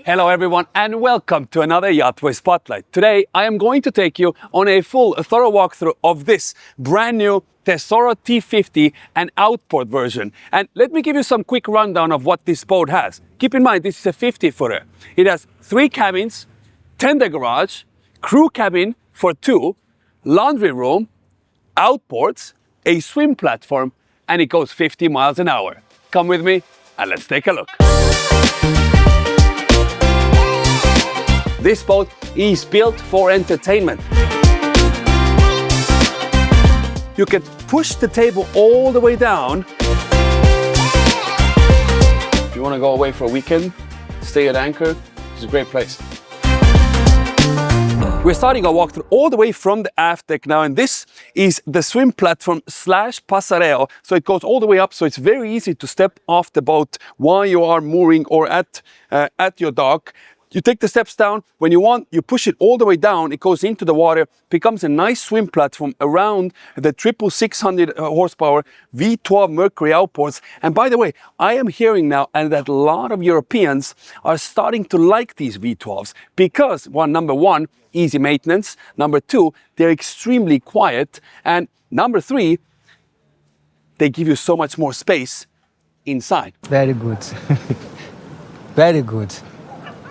Hello everyone and welcome to another YachtWay Spotlight. Today I am going to take you on a thorough walkthrough of this brand new Tesoro T50 and outboard version. And let me give you some quick rundown of what this boat has. Keep in mind this is a 50-footer. It has 3 cabins, tender garage, crew cabin for 2, laundry room, outboards, a swim platform, and it goes 50 miles an hour. Come with me and let's take a look. This boat is built for entertainment. You can push the table all the way down. If you want to go away for a weekend, stay at anchor, it's a great place. We're starting our walkthrough all the way from the aft deck now, and this is the swim platform / pasareo. So it goes all the way up, so it's very easy to step off the boat while you are mooring or at your dock. You take the steps down. When you want, you push it all the way down. It goes into the water, becomes a nice swim platform around the 600 horsepower V12 Mercury outboards. And by the way, I am hearing now that a lot of Europeans are starting to like these V12s because, number one, easy maintenance. Number 2, they're extremely quiet. And number 3, they give you so much more space inside. Very good. Very good.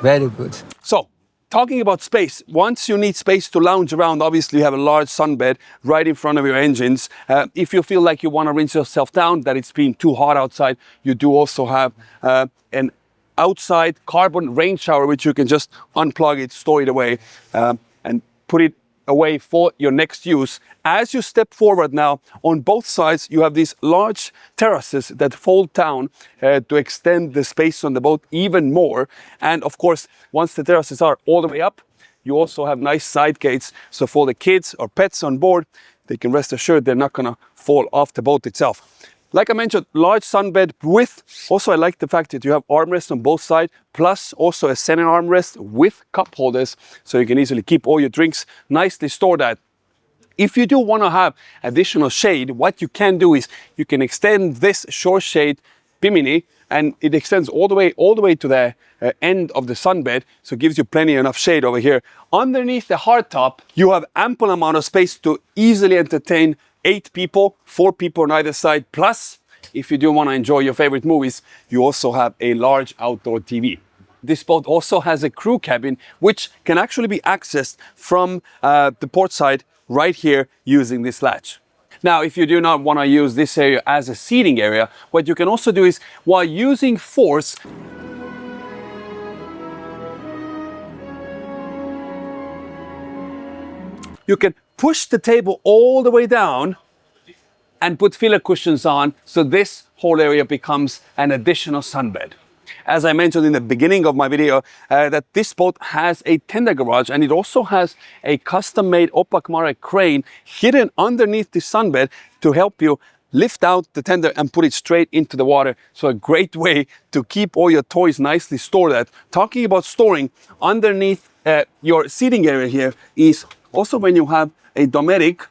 Very good. So, talking about space, once you need space to lounge around, obviously you have a large sunbed right in front of your engines. If you feel like you want to rinse yourself down, that it's been too hot outside, you do also have an outside carbon rain shower, which you can just unplug it, store it away, and put it away for your next use. As you step forward now, on both sides, you have these large terraces that fold down to extend the space on the boat even more. And of course, once the terraces are all the way up, you also have nice side gates. So for the kids or pets on board, they can rest assured they're not gonna fall off the boat itself. Like I mentioned, large sunbed with, also I like the fact that you have armrests on both sides, plus also a center armrest with cup holders, so you can easily keep all your drinks nicely stored at. If you do want to have additional shade, what you can do is you can extend this shore shade bimini, and it extends all the way to the end of the sunbed, so it gives you plenty enough shade over here. Underneath the hardtop, you have ample amount of space to easily entertain 8 people, 4 people on either side. Plus, if you do want to enjoy your favorite movies, you also have a large outdoor TV. This boat also has a crew cabin, which can actually be accessed from the port side right here using this latch. Now, if you do not want to use this area as a seating area, what you can also do is, while using force, you can push the table all the way down and put filler cushions on, so this whole area becomes an additional sunbed. As I mentioned in the beginning of my video, that this boat has a tender garage, and it also has a custom-made Opak Mare crane hidden underneath the sunbed to help you lift out the tender and put it straight into the water. So a great way to keep all your toys nicely stored at. Talking about storing, underneath your seating area here is also when you have a Dometic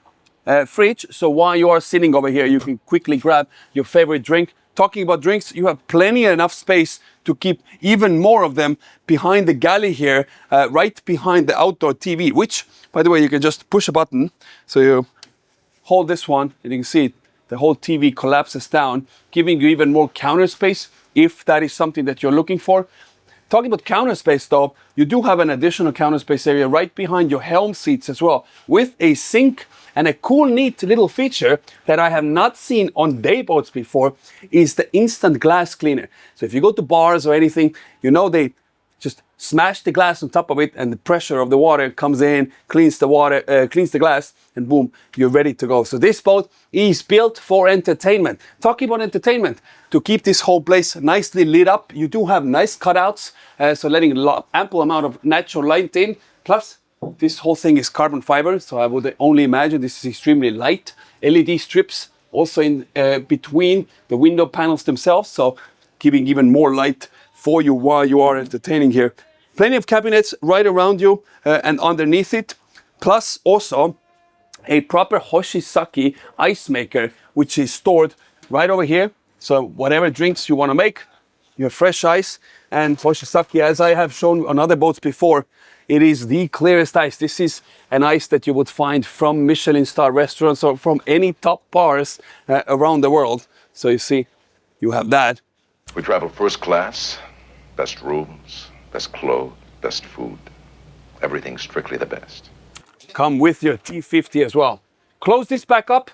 fridge. So while you are sitting over here, you can quickly grab your favorite drink. Talking about drinks, you have plenty enough space to keep even more of them behind the galley here, right behind the outdoor TV, which, by the way, you can just push a button. So you hold this one, and you can see it, the whole TV collapses down, giving you even more counter space if that is something that you're looking for. Talking about counter space though, you do have an additional counter space area right behind your Helm seats as well, with a sink. And a cool, neat little feature that I have not seen on day boats before is the instant glass cleaner. So if you go to bars or anything, you know they just smash the glass on top of it, and the pressure of the water comes in, cleans the glass, and boom, you're ready to go. So this boat is built for entertainment. Talking about entertainment, to keep this whole place nicely lit up, you do have nice cutouts, so letting ample amount of natural light in. Plus, this whole thing is carbon fiber, so I would only imagine this is extremely light. LED strips also in between the window panels themselves, so giving even more light for you while you are entertaining here. Plenty of cabinets right around you and underneath it, plus also a proper Hoshisaki ice maker, which is stored right over here. So whatever drinks you want to make, you have fresh ice And Hoshizaki, as I have shown on other boats before, it is the clearest ice. This is an ice that you would find from Michelin star restaurants or from any top bars around the world. So you see, you have that. We travel first class, best rooms, best clothes, best food. Everything strictly the best. Come with your T50 as well. Close this back up.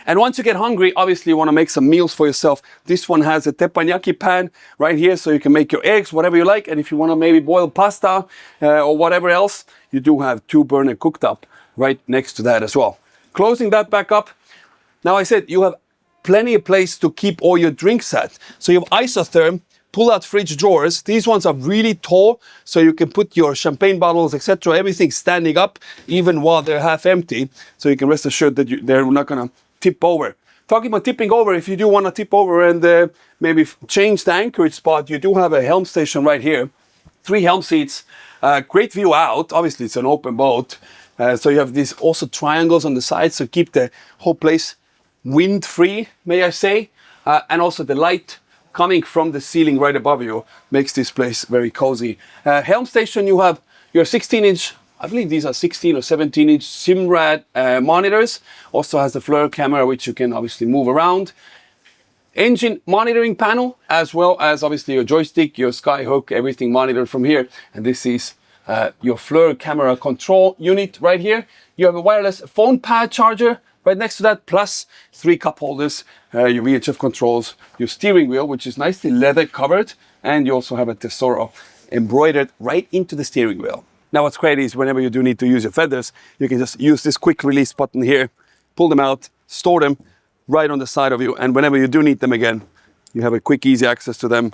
And once you get hungry, obviously you want to make some meals for yourself. This one has a teppanyaki pan right here, so you can make your eggs, whatever you like. And if you want to maybe boil pasta or whatever else, you do have 2-burner cooktop right next to that as well. Closing that back up. Now I said you have plenty of place to keep all your drinks at. So you have isotherm, pull-out fridge drawers. These ones are really tall, so you can put your champagne bottles, etc., everything standing up, even while they're half empty. So you can rest assured that they're not going to tip over. Talking about tipping over, if you do want to tip over and maybe change the anchorage spot, you do have a helm station right here. 3 helm seats, great view out. Obviously, it's an open boat. So you have these also triangles on the sides, so keep the whole place wind-free, may I say. And also the light coming from the ceiling right above you makes this place very cozy. Helm station, you have your 16-inch, I believe these are 16 or 17-inch Simrad monitors. Also has the FLIR camera, which you can obviously move around. Engine monitoring panel, as well as obviously your joystick, your skyhook, everything monitored from here. And this is your FLIR camera control unit right here. You have a wireless phone pad charger right next to that, plus 3 cup holders, your VHF controls, your steering wheel, which is nicely leather covered, and you also have a Tesoro embroidered right into the steering wheel. Now what's great is whenever you do need to use your feathers, you can just use this quick release button here, pull them out, store them right on the side of you, and whenever you do need them again, you have a quick, easy access to them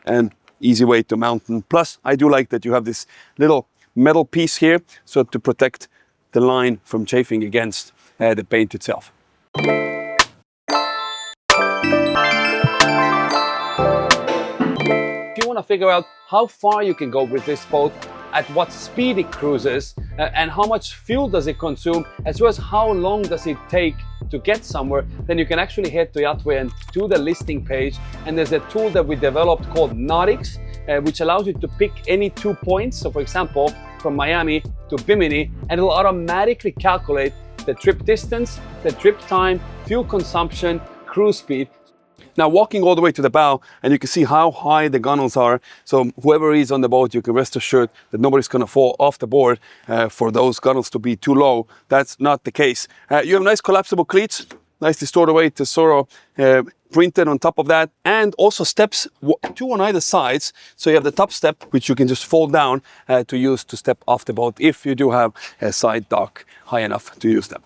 and easy way to mount them. Plus, I do like that you have this little metal piece here, so to protect the line from chafing against the paint itself. If you want to figure out how far you can go with this boat, at what speed it cruises, and how much fuel does it consume, as well as how long does it take to get somewhere, then you can actually head to YachtWay and to the listing page. And there's a tool that we developed called Nautics, which allows you to pick any 2 points. So for example, from Miami to Bimini, and it'll automatically calculate the trip distance, the trip time, fuel consumption, cruise speed. Now walking all the way to the bow, and you can see how high the gunnels are. So whoever is on the boat, you can rest assured that nobody's going to fall off the board for those gunnels to be too low. That's not the case. You have nice collapsible cleats, nicely stored away, Tesoro printed on top of that, and also steps, 2 on either sides. So you have the top step, which you can just fold down to use to step off the boat if you do have a side dock high enough to use them.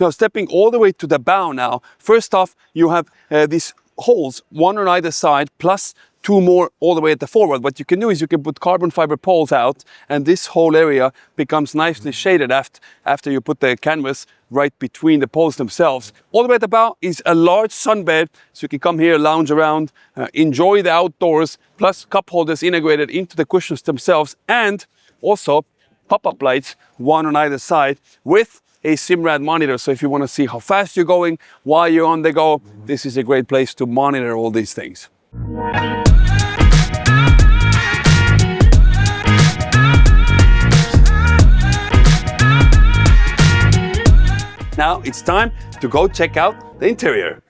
Now stepping all the way to the bow now, first off, you have these holes, 1 on either side, plus 2 more all the way at the forward. What you can do is you can put carbon fiber poles out, and this whole area becomes nicely shaded after you put the canvas right between the poles themselves. All the way at the bow is a large sunbed, so you can come here, lounge around, enjoy the outdoors, plus cup holders integrated into the cushions themselves, and also pop-up lights, 1 on either side, with a Simrad monitor. So if you want to see how fast you're going while you're on the go, this is a great place to monitor all these things. Now it's time to go check out the interior.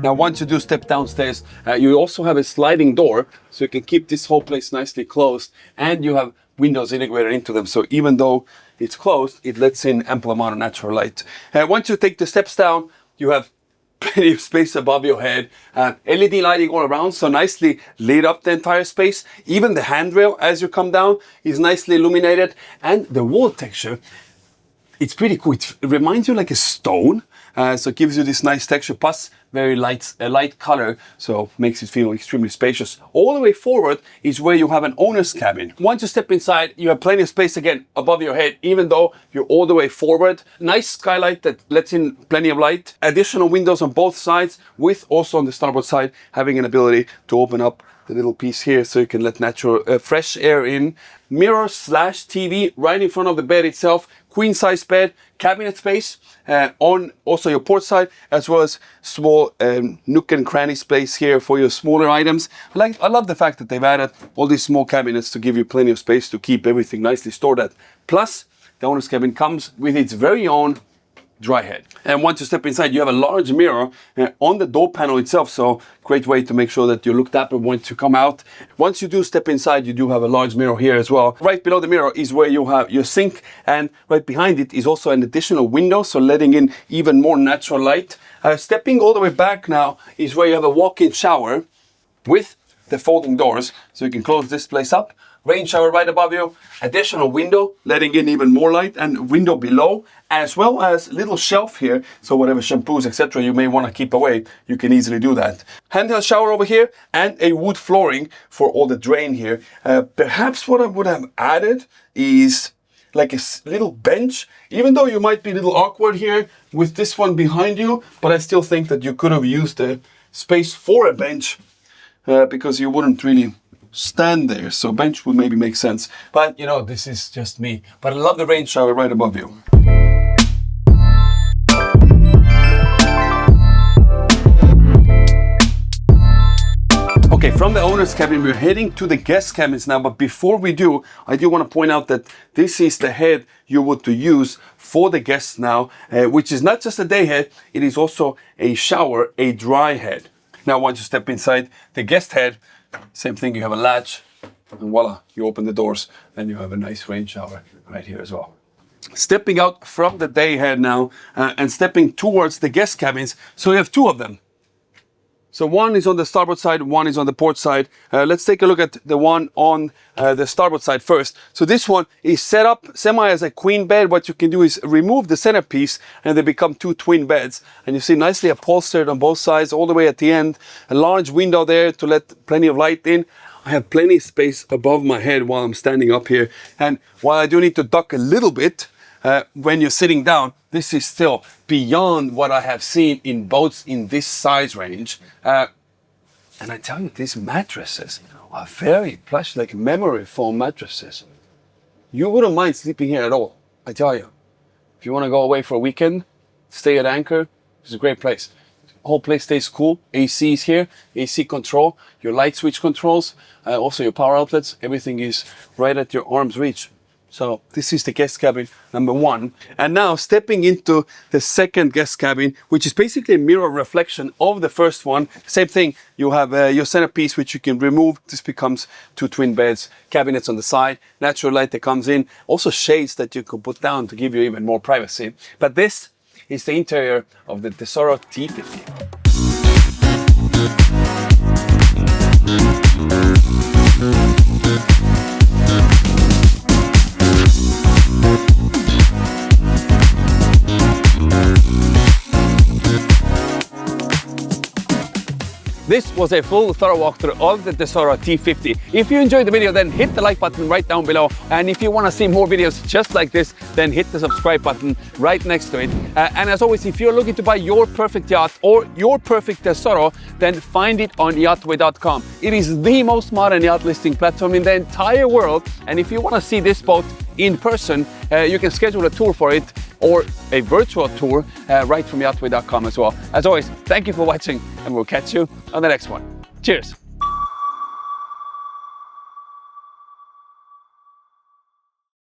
Now, once you do step downstairs, you also have a sliding door, so you can keep this whole place nicely closed, and you have windows integrated into them. So even though it's closed, it lets in ample amount of natural light. Once you take the steps down, you have plenty of space above your head. LED lighting all around, so nicely lit up the entire space. Even the handrail as you come down is nicely illuminated, and the wall texture, it's pretty cool. It reminds you like a stone, so it gives you this nice texture, plus very light color, so makes it feel extremely spacious. All the way forward is where you have an owner's cabin. Once you step inside, you have plenty of space again above your head, even though you're all the way forward. Nice skylight that lets in plenty of light. Additional windows on both sides, with also on the starboard side having an ability to open up the little piece here so you can let natural fresh air in. Mirror slash TV right in front of the bed itself. Queen size bed, cabinet space on also your port side, as well as small nook and cranny space here for your smaller items. I love the fact that they've added all these small cabinets to give you plenty of space to keep everything nicely stored at. Plus, the owner's cabin comes with its very own dry head. And once you step inside, you have a large mirror on the door panel itself, so great way to make sure that you look dapper once you come out. Once you do step inside, you do have a large mirror here as well. Right below the mirror is where you have your sink, and right behind it is also an additional window, so letting in even more natural light. Stepping all the way back now is where you have a walk-in shower with the folding doors, so you can close this place up. Rain shower right above you, additional window letting in even more light, and window below, as well as little shelf here, so whatever shampoos etc. you may want to keep away, you can easily do that. Handheld shower over here, and a wood flooring for all the drain here. Perhaps what I would have added is like a little bench, even though you might be a little awkward here with this one behind you, but I still think that you could have used the space for a bench because you wouldn't really stand there, so bench would maybe make sense. But you know, this is just me. But I love the rain shower right above you. Okay, from the owner's cabin, we're heading to the guest cabins now. But before we do, I do want to point out that this is the head you want to use for the guests now, which is not just a day head, it is also a shower, a dry head. Now, once you step inside the guest head, same thing, you have a latch, and voila, you open the doors, and you have a nice rain shower right here as well. Stepping out from the day head now, and stepping towards the guest cabins, so you have two of them. So one is on the starboard side, one is on the port side. Let's take a look at the one on the starboard side first. So this one is set up semi as a queen bed. What you can do is remove the centerpiece and they become two twin beds. And you see nicely upholstered on both sides, all the way at the end. A large window there to let plenty of light in. I have plenty of space above my head while I'm standing up here. And while I do need to duck a little bit, when you're sitting down, this is still beyond what I have seen in boats in this size range. And I tell you, these mattresses are very plush, like memory foam mattresses. You wouldn't mind sleeping here at all, I tell you. If you want to go away for a weekend, stay at anchor, it's a great place. The whole place stays cool. AC is here, AC control, your light switch controls, also your power outlets, everything is right at your arm's reach. So this is the guest cabin number one. And now stepping into the second guest cabin, which is basically a mirror reflection of the first one. Same thing, you have your centerpiece, which you can remove. This becomes two twin beds, cabinets on the side, natural light that comes in, also shades that you can put down to give you even more privacy. But this is the interior of the Tesoro T50. This was a full thorough walkthrough of the Tesoro T50. If you enjoyed the video, then hit the like button right down below. And if you want to see more videos just like this, then hit the subscribe button right next to it. And as always, if you're looking to buy your perfect yacht or your perfect Tesoro, then find it on YachtWay.com. It is the most modern yacht listing platform in the entire world. And if you want to see this boat in person, you can schedule a tour for it or a virtual tour right from YachtWay.com as well. As always, thank you for watching, and we'll catch you on the next one. Cheers.